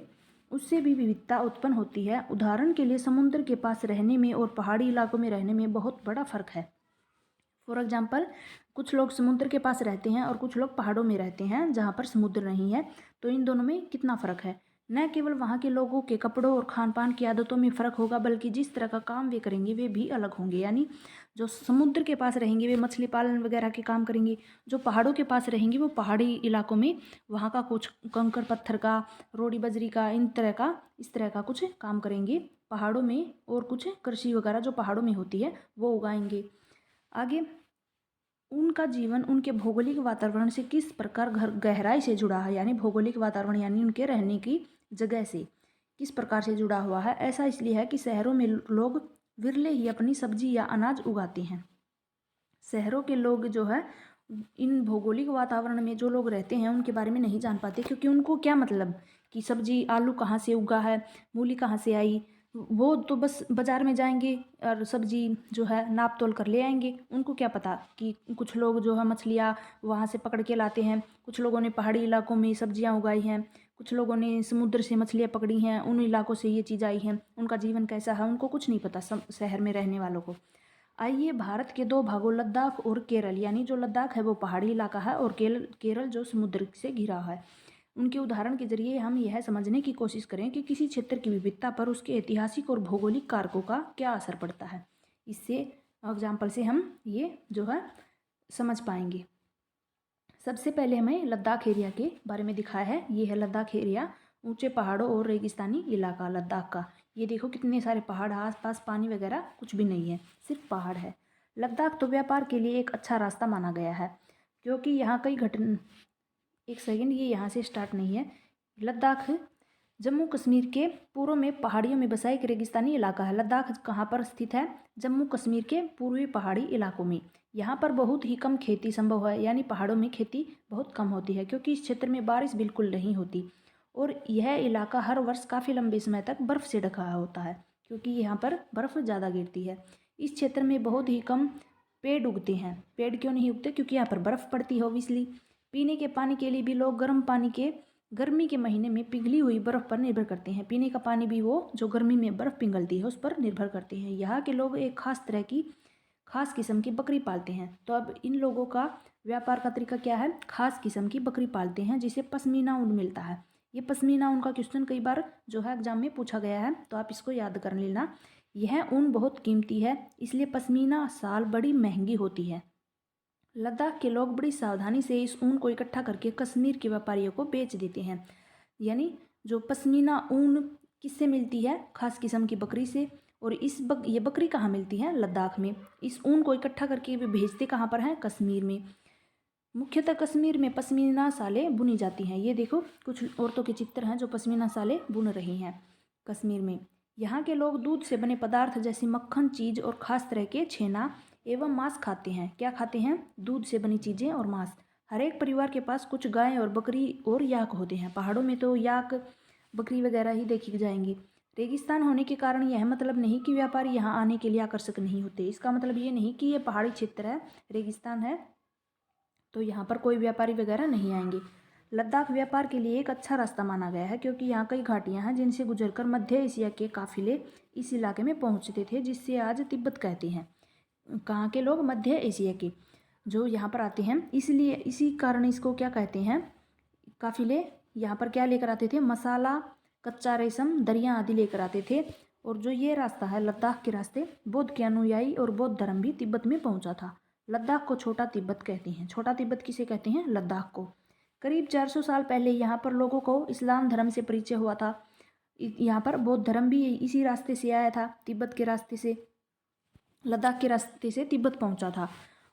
उससे भी विविधता उत्पन्न होती है। उदाहरण के लिए समुद्र के पास रहने में और पहाड़ी इलाकों में रहने में बहुत बड़ा फर्क है। फॉर एग्जाम्पल, कुछ लोग समुद्र के पास रहते हैं और कुछ लोग पहाड़ों में रहते हैं जहाँ पर समुद्र नहीं है। तो इन दोनों में कितना फ़र्क है। न केवल वहाँ के लोगों के कपड़ों और खान पान की आदतों में फ़र्क होगा, बल्कि जिस तरह का काम वे करेंगे वे भी अलग होंगे। यानी जो समुद्र के पास रहेंगे वे मछली पालन वगैरह के काम करेंगे, जो पहाड़ों के पास रहेंगे वो पहाड़ी इलाकों में वहाँ का कुछ कंकड़ पत्थर का, रोड़ी बजरी का, इस तरह का कुछ काम करेंगे पहाड़ों में, और कुछ कृषि वगैरह जो पहाड़ों में होती है वो उगाएंगे। आगे, उनका जीवन उनके भौगोलिक वातावरण से किस प्रकार गहराई से जुड़ा है। यानी भौगोलिक वातावरण यानी उनके रहने की जगह से किस प्रकार से जुड़ा हुआ है। ऐसा इसलिए है कि शहरों में लोग विरले ही अपनी सब्जी या अनाज उगाते हैं। शहरों के लोग जो है इन भौगोलिक वातावरण में जो लोग रहते हैं उनके बारे में नहीं जान पाते, क्योंकि उनको क्या मतलब कि सब्जी आलू कहाँ से उगा है, मूली कहाँ से आई, वो तो बस बाज़ार में जाएंगे और सब्जी जो है नाप तोल कर ले आएंगे। उनको क्या पता कि कुछ लोग जो है मछलियाँ वहाँ से पकड़ के लाते हैं, कुछ लोगों ने पहाड़ी इलाकों में सब्जियाँ उगाई हैं, कुछ लोगों ने समुद्र से मछलियाँ पकड़ी हैं, उन इलाकों से ये चीज़ आई हैं। उनका जीवन कैसा है उनको कुछ नहीं पता शहर में रहने वालों को। आइए भारत के दो भागों लद्दाख और केरल, यानी जो लद्दाख है वो पहाड़ी इलाका है और केरल जो समुद्र से घिरा है, उनके उदाहरण के जरिए हम यह समझने की कोशिश करें कि किसी क्षेत्र की विविधता पर उसके ऐतिहासिक और भौगोलिक कारकों का क्या असर पड़ता है। इससे एग्जाम्पल से हम ये जो है समझ पाएंगे। सबसे पहले हमें लद्दाख एरिया के बारे में दिखाया है। ये है लद्दाख एरिया, ऊंचे पहाड़ों और रेगिस्तानी इलाका लद्दाख का। ये देखो कितने सारे पहाड़, आसपास पानी वगैरह कुछ भी नहीं है, सिर्फ पहाड़ है। लद्दाख तो व्यापार के लिए एक अच्छा रास्ता माना गया है, क्योंकि यहाँ कई घटना, एक सेकंड, ये यहाँ से स्टार्ट नहीं है। लद्दाख जम्मू कश्मीर के पूर्व में पहाड़ियों में बसा एक रेगिस्तानी इलाका है। लद्दाख कहाँ पर स्थित है, जम्मू कश्मीर के पूर्वी पहाड़ी इलाकों में। यहाँ पर बहुत ही कम खेती संभव है, यानी पहाड़ों में खेती बहुत कम होती है, क्योंकि इस क्षेत्र में बारिश बिल्कुल नहीं होती और यह इलाका हर वर्ष काफ़ी लंबे समय तक बर्फ़ से ढका होता है, क्योंकि यहाँ पर बर्फ़ ज़्यादा गिरती है। इस क्षेत्र में बहुत ही कम पेड़ उगते हैं। पेड़ क्यों नहीं उगते, क्योंकि यहाँ पर बर्फ़ पड़ती है ओबियसली। पीने के पानी के लिए भी लोग गर्मी के महीने में पिघली हुई बर्फ़ पर निर्भर करते हैं। पीने का पानी भी वो जो गर्मी में बर्फ़ पिघलती है उस पर निर्भर करते हैं। यहाँ के लोग एक खास किस्म की बकरी पालते हैं। तो अब इन लोगों का व्यापार का तरीका क्या है, खास किस्म की बकरी पालते हैं जिसे पश्मीना ऊन मिलता है। ये पश्मीना ऊन का क्वेश्चन कई बार जो है एग्जाम में पूछा गया है, तो आप इसको याद कर लेना। यह ऊन बहुत कीमती है, इसलिए पश्मीना शाल बड़ी महंगी होती है। लद्दाख के लोग बड़ी सावधानी से इस ऊन को इकट्ठा करके कश्मीर के व्यापारियों को बेच देते हैं। यानी जो पश्मीना ऊन किससे मिलती है, खास किस्म की बकरी से। और ये बकरी कहाँ मिलती है, लद्दाख में। इस ऊन को इकट्ठा करके वे भेजते कहाँ पर हैं, कश्मीर में। मुख्यतः कश्मीर में पश्मीना सालें बुनी जाती हैं। ये देखो कुछ औरतों के चित्र हैं जो पश्मीना सालें बुन रही हैं कश्मीर में। यहाँ के लोग दूध से बने पदार्थ जैसे मक्खन, चीज़ और खास तरह के छेना एवं मांस खाते हैं। क्या खाते हैं, दूध से बनी चीज़ें और मांस। हर एक परिवार के पास कुछ गाय और बकरी और याक होते हैं। पहाड़ों में तो याक, बकरी वगैरह ही देखी जाएंगी। रेगिस्तान होने के कारण यह मतलब नहीं कि व्यापारी यहाँ आने के लिए आकर्षक नहीं होते। इसका मतलब ये नहीं कि ये पहाड़ी क्षेत्र है, रेगिस्तान है तो यहाँ पर कोई व्यापारी वगैरह नहीं आएंगे। लद्दाख व्यापार के लिए एक अच्छा रास्ता माना गया है, क्योंकि यहाँ कई घाटियाँ हैं जिनसे गुजरकर मध्य एशिया के काफिले इस इलाके में पहुँचते थे, जिससे आज तिब्बत कहते हैं। कहाँ के लोग, मध्य एशिया के जो यहाँ पर आते हैं, इसलिए इसी कारण इसको क्या कहते हैं, काफिले। यहाँ पर क्या लेकर आते थे, मसाला, कच्चा रेशम, दरिया आदि लेकर आते थे। और जो ये रास्ता है लद्दाख के रास्ते, बौद्ध के अनुयायी और बौद्ध धर्म भी तिब्बत में पहुँचा था। लद्दाख को छोटा तिब्बत कहते हैं। छोटा तिब्बत किसे कहते हैं, लद्दाख को। करीब 400 साल पहले यहाँ पर लोगों को इस्लाम धर्म से परिचय हुआ था। यहाँ पर बौद्ध धर्म भी इसी रास्ते से आया था, तिब्बत के रास्ते से, लद्दाख के रास्ते से तिब्बत पहुँचा था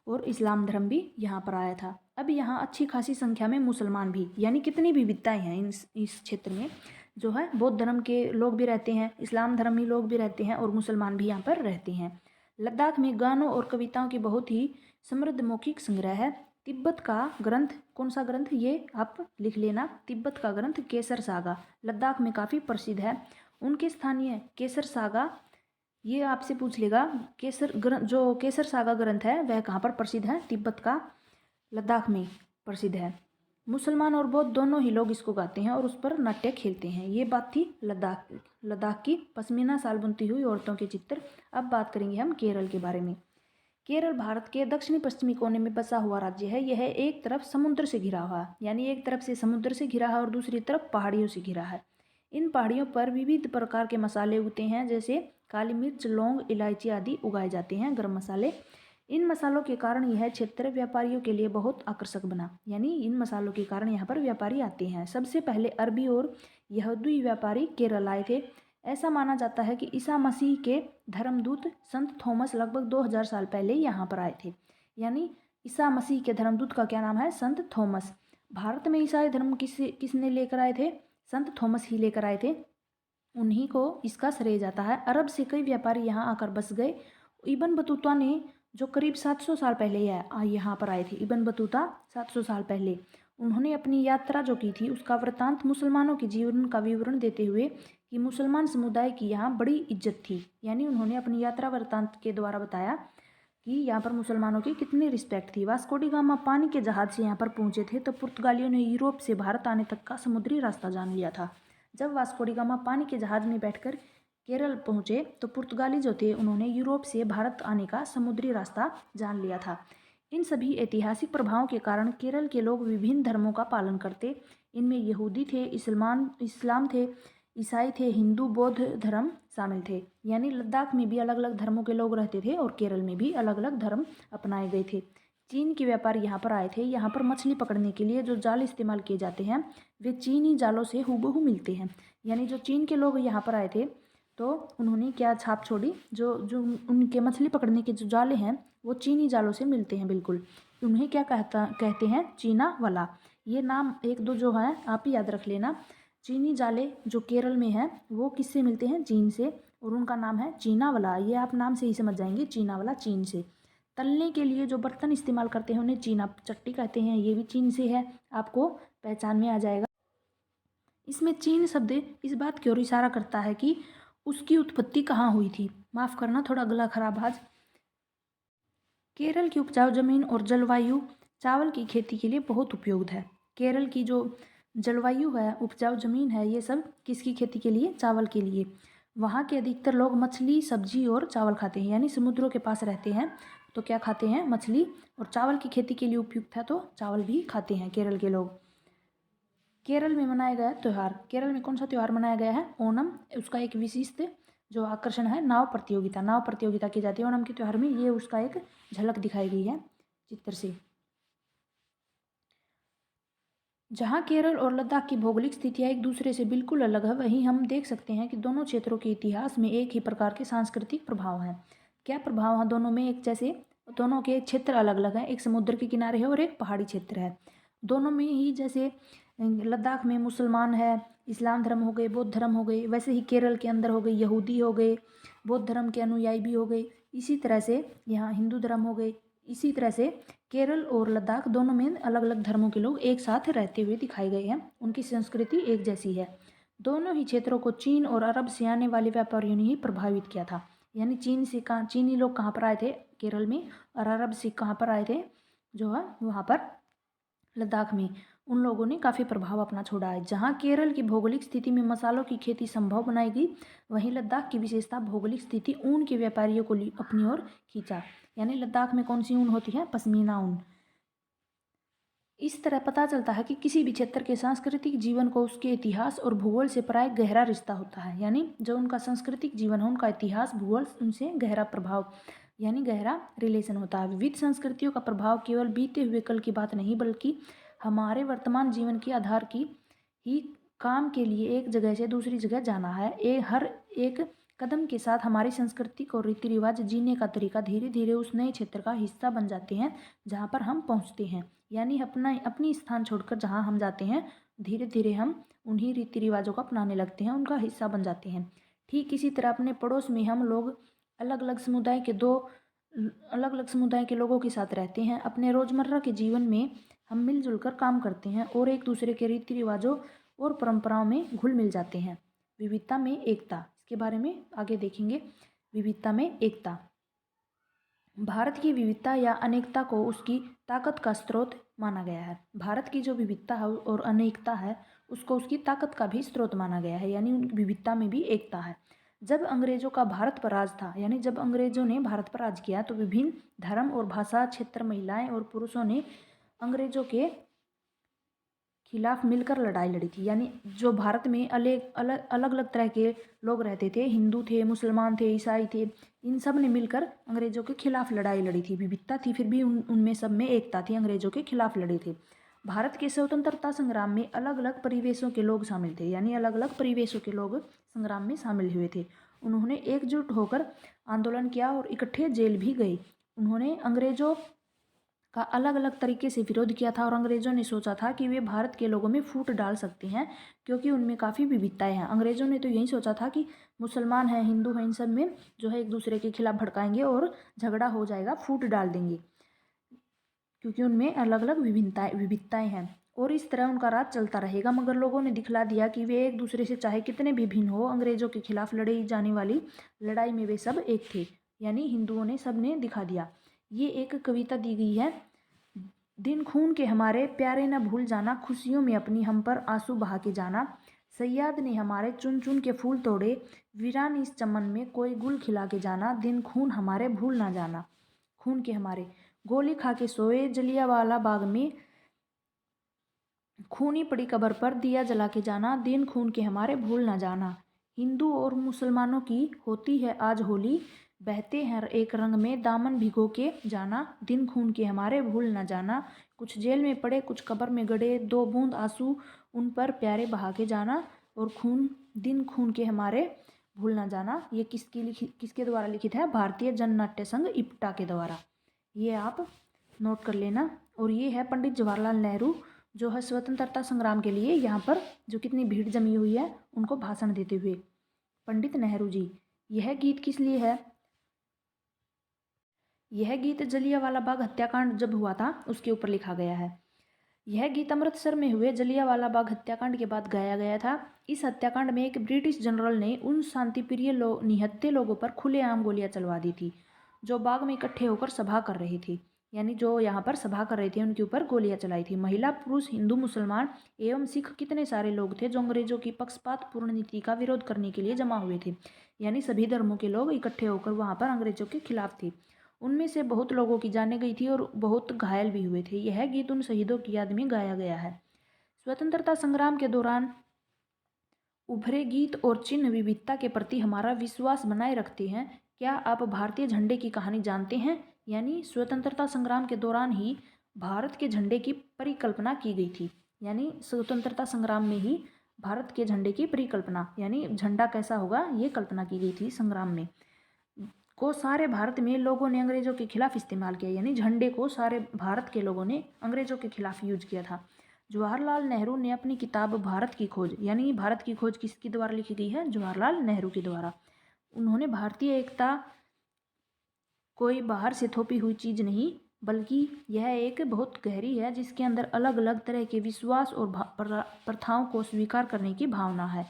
और इस्लाम धर्म भी यहाँ पर आया था। अब यहाँ अच्छी खासी संख्या में मुसलमान भी, यानी कितनी विविधताएँ हैं इस क्षेत्र में, जो है बौद्ध धर्म के लोग भी रहते हैं, इस्लाम धर्मी लोग भी रहते हैं और मुसलमान भी यहाँ पर रहते हैं। लद्दाख में गानों और कविताओं की बहुत ही समृद्ध मौखिक संग्रह है। तिब्बत का ग्रंथ, कौन सा ग्रंथ ये आप लिख लेना, तिब्बत का ग्रंथ केसर सागा लद्दाख में काफ़ी प्रसिद्ध है। उनके स्थानीय केसर सागा, ये आपसे पूछ लेगा केसर ग्रंथ, जो केसर सागा ग्रंथ है वह कहाँ पर प्रसिद्ध है, तिब्बत का लद्दाख में प्रसिद्ध है। मुसलमान और बौद्ध दोनों ही लोग इसको गाते हैं और उस पर नाट्य खेलते हैं। ये बात थी लद्दाख की पश्मीना शाल बुनती हुई औरतों के चित्र। अब बात करेंगे हम केरल के बारे में। केरल भारत के दक्षिणी पश्चिमी कोने में बसा हुआ राज्य है। यह एक तरफ समुद्र से घिरा हुआ है, यानी एक तरफ से समुद्र से घिरा है और दूसरी तरफ पहाड़ियों से घिरा है। इन पहाड़ियों पर विविध प्रकार के मसाले उगते हैं, जैसे काली मिर्च, लौंग, इलायची आदि उगाए जाते हैं, गरम मसाले। इन मसालों के कारण यह क्षेत्र व्यापारियों के लिए बहुत आकर्षक बना, यानी इन मसालों के कारण यहाँ पर व्यापारी आते हैं। सबसे पहले अरबी और यहूदी व्यापारी केरल आए थे। ऐसा माना जाता है कि ईसा मसीह के धर्मदूत संत थॉमस लगभग 2000 साल पहले यहाँ पर आए थे। यानी ईसा मसीह के धर्मदूत का क्या नाम है, संत थॉमस। भारत में ईसाई धर्म किसने लेकर आए थे, संत थॉमस ही लेकर आए थे। उन्हीं को इसका श्रेय जाता है। अरब से कई व्यापारी यहाँ आकर बस गए। इब्न बतूता ने, जो करीब 700 साल पहले यहाँ पर आए थे, इब्न बतूता 700 साल पहले, उन्होंने अपनी यात्रा जो की थी उसका वृतांत मुसलमानों के जीवन का विवरण देते हुए कि मुसलमान समुदाय की यहाँ बड़ी इज्जत थी। यानी उन्होंने अपनी यात्रा वृतांत के द्वारा बताया कि यहाँ पर मुसलमानों की कितनी रिस्पेक्ट थी। वास्को डी गामा पानी के जहाज से यहाँ पर पहुँचे थे तो पुर्तगालियों ने यूरोप से भारत आने तक का समुद्री रास्ता जान लिया था। जब वास्को डी गामा पानी के जहाज में बैठकर केरल पहुँचे तो पुर्तगाली जो थे उन्होंने यूरोप से भारत आने का समुद्री रास्ता जान लिया था। इन सभी ऐतिहासिक प्रभावों के कारण केरल के लोग विभिन्न धर्मों का पालन करते। इनमें यहूदी थे, इस्लाम थे, ईसाई थे, हिंदू, बौद्ध धर्म शामिल थे। यानी लद्दाख में भी अलग अलग धर्मों के लोग रहते थे और केरल में भी अलग अलग धर्म अपनाए गए थे। चीन के व्यापारी यहाँ पर आए थे। यहाँ पर मछली पकड़ने के लिए जो जाल इस्तेमाल किए जाते हैं वे चीनी जालों से हूबहू मिलते हैं। यानी जो चीन के लोग यहाँ पर आए थे तो उन्होंने क्या छाप छोड़ी, जो उनके मछली पकड़ने के जो जाले हैं वो चीनी जालों से मिलते हैं बिल्कुल। उन्हें क्या कहते हैं, चीना वाला। ये नाम एक दो जो है आप ही याद रख लेना। चीनी जाले जो केरल में है वो किससे मिलते हैं, चीन से, और उनका नाम है चीना वाला। ये आप नाम से ही समझ जाएंगे, चीना वाला चीन से। तलने के लिए जो बर्तन इस्तेमाल करते हैं उन्हें चीना चट्टी कहते हैं, ये भी चीन से है, आपको पहचान में आ जाएगा। इसमें चीन शब्द इस बात की ओर इशारा करता है कि उसकी उत्पत्ति कहाँ हुई थी। माफ़ करना, थोड़ा गला खराब आज। केरल की उपजाऊ जमीन और जलवायु चावल की खेती के लिए बहुत उपयुक्त है। केरल की जो जलवायु है, उपजाऊ जमीन है, ये सब किसकी खेती के लिए, चावल के लिए। वहाँ के अधिकतर लोग मछली, सब्जी और चावल खाते हैं। यानी समुद्रों के पास रहते हैं तो क्या खाते हैं, मछली, और चावल की खेती के लिए उपयुक्त है तो चावल भी खाते हैं केरल के लोग। केरल में मनाया गया त्यौहार, केरल में कौन सा त्यौहार मनाया गया है, ओणम। उसका एक विशिष्ट जो आकर्षण है नाव प्रतियोगिता, नाव प्रतियोगिता की जाती है ओणम के त्यौहार में। ये उसका एक झलक दिखाई गई है चित्र से। जहाँ केरल और लद्दाख की भौगोलिक स्थितियाँ एक दूसरे से बिल्कुल अलग है, वहीं हम देख सकते हैं कि दोनों क्षेत्रों के इतिहास में एक ही प्रकार के सांस्कृतिक प्रभाव हैं। क्या प्रभाव हैं दोनों में, एक जैसे दोनों के क्षेत्र अलग अलग हैं, एक समुद्र के किनारे है और एक पहाड़ी क्षेत्र है। दोनों में ही जैसे लद्दाख में मुसलमान है, इस्लाम धर्म हो गए, बौद्ध धर्म हो गए, वैसे ही केरल के अंदर हो गए यहूदी हो गए, बौद्ध धर्म के अनुयायी भी हो गए। इसी तरह से यहाँ हिंदू धर्म हो गए। इसी तरह से केरल और लद्दाख दोनों में अलग अलग धर्मों के लोग एक साथ रहते हुए दिखाए गए हैं। उनकी संस्कृति एक जैसी है। दोनों ही क्षेत्रों को चीन और अरब से आने वाले व्यापारियों ने ही प्रभावित किया था। यानी चीनी लोग कहाँ पर आए थे, केरल में, और अरब से कहाँ पर आए थे, जो है वहाँ पर लद्दाख में। उन लोगों ने काफ़ी प्रभाव अपना छोड़ा है। जहाँ केरल की भौगोलिक स्थिति में मसालों की खेती संभव बनाई गई, वहीं लद्दाख की विशेषता भौगोलिक स्थिति ऊन के व्यापारियों को अपनी ओर खींचा। यानी लद्दाख में कौन सी ऊन होती है, पश्मीना ऊन। इस तरह पता चलता है कि किसी भी क्षेत्र के सांस्कृतिक जीवन को उसके इतिहास और भूगोल से प्राय गहरा रिश्ता होता है। यानी जो उनका सांस्कृतिक जीवन है, उनका इतिहास, भूगोल, उनसे गहरा प्रभाव, यानी गहरा रिलेशन होता है। विविध संस्कृतियों का प्रभाव केवल बीते हुए कल की बात नहीं, बल्कि हमारे वर्तमान जीवन के आधार की ही काम के लिए एक जगह से दूसरी जगह जाना है। हर एक कदम के साथ हमारी सांस्कृतिक और रीति रिवाज, जीने का तरीका धीरे धीरे उस नए क्षेत्र का हिस्सा बन जाते हैं जहाँ पर हम पहुँचते हैं। यानी अपनी स्थान छोड़कर जहाँ हम जाते हैं, धीरे धीरे हम उन्हीं रीति रिवाजों को अपनाने लगते हैं, उनका हिस्सा बन जाते हैं। ठीक इसी तरह अपने पड़ोस में हम लोग अलग अलग समुदाय के लोगों के साथ रहते हैं। अपने रोज़मर्रा के जीवन में हम मिलजुल कर काम करते हैं और एक दूसरे के रीति रिवाजों और परंपराओं में घुल मिल जाते हैं। विविधता में एकता, इसके बारे में आगे देखेंगे। विविधता में एकता, भारत की विविधता या अनेकता को उसकी ताकत का स्रोत माना गया है। भारत की जो विविधता है और अनेकता है उसको उसकी ताकत का भी स्रोत माना गया है, यानी उन विविधता में भी एकता है। जब अंग्रेजों का भारत पर राज था, यानी जब अंग्रेजों ने भारत पर राज किया, तो विभिन्न धर्म और भाषा क्षेत्र, महिलाएं और पुरुषों ने अंग्रेजों के खिलाफ मिलकर लड़ाई लड़ी थी। यानी जो भारत में अलग अलग तरह के लोग रहते थे, हिंदू थे, मुसलमान थे, ईसाई थे, इन सब ने मिलकर अंग्रेजों के खिलाफ लड़ाई लड़ी थी। विविधता थी फिर भी उनमें सब में एकता थी, अंग्रेजों के खिलाफ लड़े थे। भारत के स्वतंत्रता संग्राम में अलग अलग परिवेशों के लोग शामिल थे, यानी अलग अलग परिवेशों के लोग संग्राम में शामिल हुए थे। उन्होंने एकजुट होकर आंदोलन किया और इकट्ठे जेल भी गए। उन्होंने अंग्रेजों का अलग अलग तरीके से विरोध किया था और अंग्रेजों ने सोचा था कि वे भारत के लोगों में फूट डाल सकते हैं क्योंकि उनमें काफ़ी विविधताएं हैं। अंग्रेजों ने तो यही सोचा था कि मुसलमान हैं, हिंदू हैं, इन सब में जो है एक दूसरे के खिलाफ भड़काएंगे और झगड़ा हो जाएगा, फूट डाल देंगे, क्योंकि उनमें अलग अलग विविधताएं हैं और इस तरह उनका राज चलता रहेगा। मगर लोगों ने दिखला दिया कि वे एक दूसरे से चाहे कितने भी भिन्न हो, अंग्रेजों के खिलाफ लड़ी जाने वाली लड़ाई में वे सब एक थे, यानी हिंदुओं ने सब ने दिखा दिया। ये एक कविता दी गई है। दिन खून के हमारे प्यारे न भूल जाना, खुशियों में अपनी हम पर आंसू बहा के जाना। सैयाद ने हमारे चुन चुन के फूल तोड़े, वीरान इस चमन में कोई गुल खिला के जाना। दिन खून हमारे भूल ना जाना, खून के हमारे गोली खा के सोए जलियांवाला बाग में, खूनी पड़ी कब्र पर दिया जला के जाना। दिन खून के हमारे भूल ना जाना। हिंदू और मुसलमानों की होती है आज होली, बहते हैं एक रंग में दामन भिगो के जाना। दिन खून के हमारे भूल ना जाना। कुछ जेल में पड़े, कुछ कब्र में गड़े, दो बूंद आंसू उन पर प्यारे बहा के जाना। और दिन खून के हमारे भूल ना जाना, ये किसके द्वारा लिखित है? भारतीय जन नाट्य संघ इप्टा के द्वारा। ये आप नोट कर लेना। और ये है पंडित जवाहरलाल नेहरू, जो है स्वतंत्रता संग्राम के लिए यहाँ पर जो कितनी भीड़ जमी हुई है उनको भाषण देते हुए पंडित नेहरू जी। यह गीत किस लिए है? यह गीत जलियांवाला बाग हत्याकांड जब हुआ था उसके ऊपर लिखा गया है। यह गीत अमृतसर में हुए जलियांवाला बाग हत्याकांड के बाद गाया गया था। इस हत्याकांड में एक ब्रिटिश जनरल ने उन शांतिप्रिय निहत्थे लोगों पर खुलेआम गोलियां चलवा दी थी जो बाग में इकट्ठे होकर सभा कर रहे थे, यानी जो यहाँ पर सभा कर रहे थे उनके ऊपर गोलियां चलाई थी। महिला, पुरुष, हिंदू, मुसलमान एवं सिख कितने सारे लोग थे जो अंग्रेजों की पक्षपातपूर्ण नीति का विरोध करने के लिए जमा हुए थे, यानी सभी धर्मों के लोग इकट्ठे होकर वहाँ पर अंग्रेजों के खिलाफ थे। उनमें से बहुत लोगों की जानें गई थी और बहुत घायल भी हुए थे। यह गीत उन शहीदों की याद में गाया गया है। स्वतंत्रता संग्राम के दौरान उभरे गीत और चिन्ह विविधता के प्रति हमारा विश्वास बनाए रखते हैं। क्या आप भारतीय झंडे की कहानी जानते हैं? यानी स्वतंत्रता संग्राम के दौरान ही भारत के झंडे की परिकल्पना की गई थी, यानी स्वतंत्रता संग्राम में ही भारत के झंडे की परिकल्पना, यानी झंडा कैसा होगा ये कल्पना की गई थी संग्राम में। को सारे भारत में लोगों ने अंग्रेजों के खिलाफ इस्तेमाल किया, यानी झंडे को सारे भारत के लोगों ने अंग्रेजों के खिलाफ यूज किया था। जवाहरलाल नेहरू ने अपनी किताब भारत की खोज, यानी भारत की खोज किसके द्वारा लिखी गई है? जवाहरलाल नेहरू के द्वारा। उन्होंने भारतीय एकता कोई बाहर से थोपी हुई चीज़ नहीं, बल्कि यह एक बहुत गहरी है जिसके अंदर अलग अलग तरह के विश्वास और प्रथाओं को स्वीकार करने की भावना है।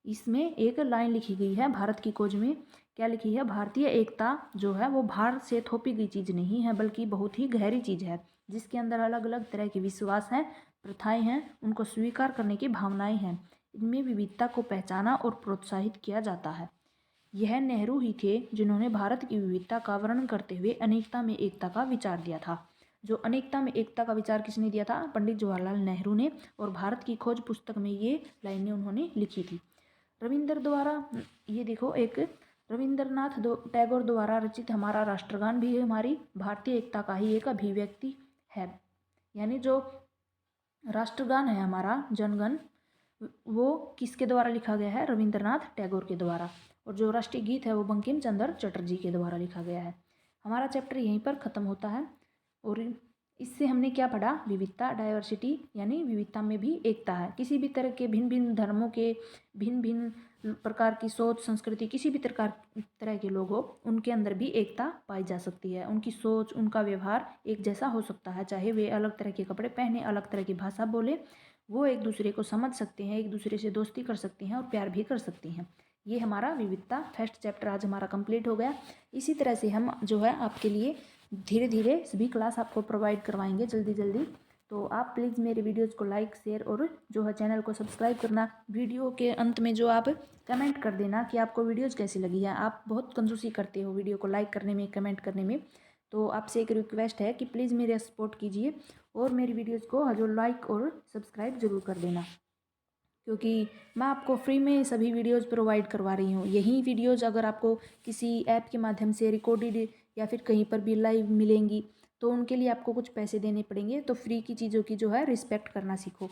इसमें एक लाइन लिखी गई है भारत की खोज में, क्या लिखी है? भारतीय एकता जो है वो बाहर से थोपी गई चीज़ नहीं है, बल्कि बहुत ही गहरी चीज़ है जिसके अंदर अलग अलग तरह के विश्वास हैं, प्रथाएं हैं, उनको स्वीकार करने की भावनाएं हैं। इनमें विविधता को पहचाना और प्रोत्साहित किया जाता है। यह नेहरू ही थे जिन्होंने भारत की विविधता का वर्णन करते हुए अनेकता में एकता का विचार दिया था। जो अनेकता में एकता का विचार किसने दिया था? पंडित जवाहरलाल नेहरू ने। और भारत की खोज पुस्तक में ये लाइनें उन्होंने लिखी थी। रविंद्र द्वारा, ये देखो, एक रविंद्रनाथ टैगोर द्वारा रचित हमारा राष्ट्रगान भी हमारी भारतीय एकता का ही एक अभिव्यक्ति है। यानी जो राष्ट्रगान है हमारा जनगण, वो किसके द्वारा लिखा गया है? रविंद्रनाथ टैगोर के द्वारा। और जो राष्ट्रीय गीत है वो बंकिम चंद्र चटर्जी के द्वारा लिखा गया है। हमारा चैप्टर यहीं पर ख़त्म होता है और इससे हमने क्या पढ़ा, विविधता, डाइवर्सिटी, यानी विविधता में भी एकता है। किसी भी तरह के भिन्न भिन्न धर्मों के, भिन्न भिन्न प्रकार की सोच, संस्कृति, किसी भी तरह के लोग हो, उनके अंदर भी एकता पाई जा सकती है। उनकी सोच, उनका व्यवहार एक जैसा हो सकता है, चाहे वे अलग तरह के कपड़े पहने, अलग तरह की भाषा बोले, वो एक दूसरे को समझ सकते हैं, एक दूसरे से दोस्ती कर सकते हैं और प्यार भी कर सकती हैं। ये हमारा विविधता फर्स्ट चैप्टर आज हमारा कंप्लीट हो गया। इसी तरह से हम जो है आपके लिए धीरे धीरे सभी क्लास आपको प्रोवाइड करवाएंगे जल्दी जल्दी। तो आप प्लीज़ मेरे वीडियोज़ को लाइक, शेयर और जो है चैनल को सब्सक्राइब करना। वीडियो के अंत में जो आप कमेंट कर देना कि आपको वीडियोज़ कैसी लगी है। आप बहुत कंजूसी करते हो वीडियो को लाइक करने में, कमेंट करने में, तो आपसे एक रिक्वेस्ट है कि प्लीज़ मेरे सपोर्ट कीजिए और मेरी वीडियोज़ को जो लाइक और सब्सक्राइब ज़रूर कर देना, क्योंकि मैं आपको फ्री में सभी वीडियोज़ प्रोवाइड करवा रही हूँ। यही वीडियोज़ अगर आपको किसी ऐप के माध्यम से रिकॉर्डेड या फिर कहीं पर भी लाइव मिलेंगी तो उनके लिए आपको कुछ पैसे देने पड़ेंगे। तो फ्री की चीज़ों की जो है रिस्पेक्ट करना सीखो।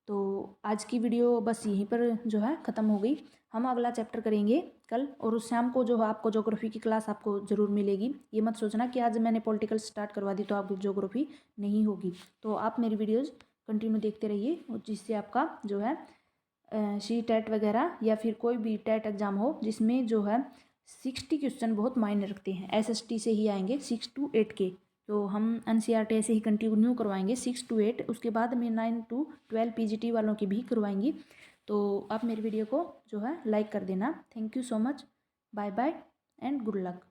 तो आज की वीडियो बस यहीं पर जो है ख़त्म हो गई। हम अगला चैप्टर करेंगे कल, और उस शाम को जो है आपको ज्योग्राफी की क्लास आपको ज़रूर मिलेगी। ये मत सोचना कि आज मैंने पॉलिटिकल स्टार्ट करवा दी तो आपको ज्योग्राफी नहीं होगी। तो आप मेरी वीडियोज़ कंटिन्यू देखते रहिए, और जिससे आपका जो है सी टेट वगैरह या फिर कोई भी टेट एग्ज़ाम हो जिसमें जो है 60 क्वेश्चन बहुत मायने रखते हैं, SST से ही आएंगे 6 to 8 के। तो हम NCERT ऐसे ही कंटिन्यू करवाएंगे 6 to 8, उसके बाद में 9 to 12 PGT वालों की भी करवाएंगी। तो आप मेरी वीडियो को जो है लाइक कर देना। Thank you so much, bye bye and good luck.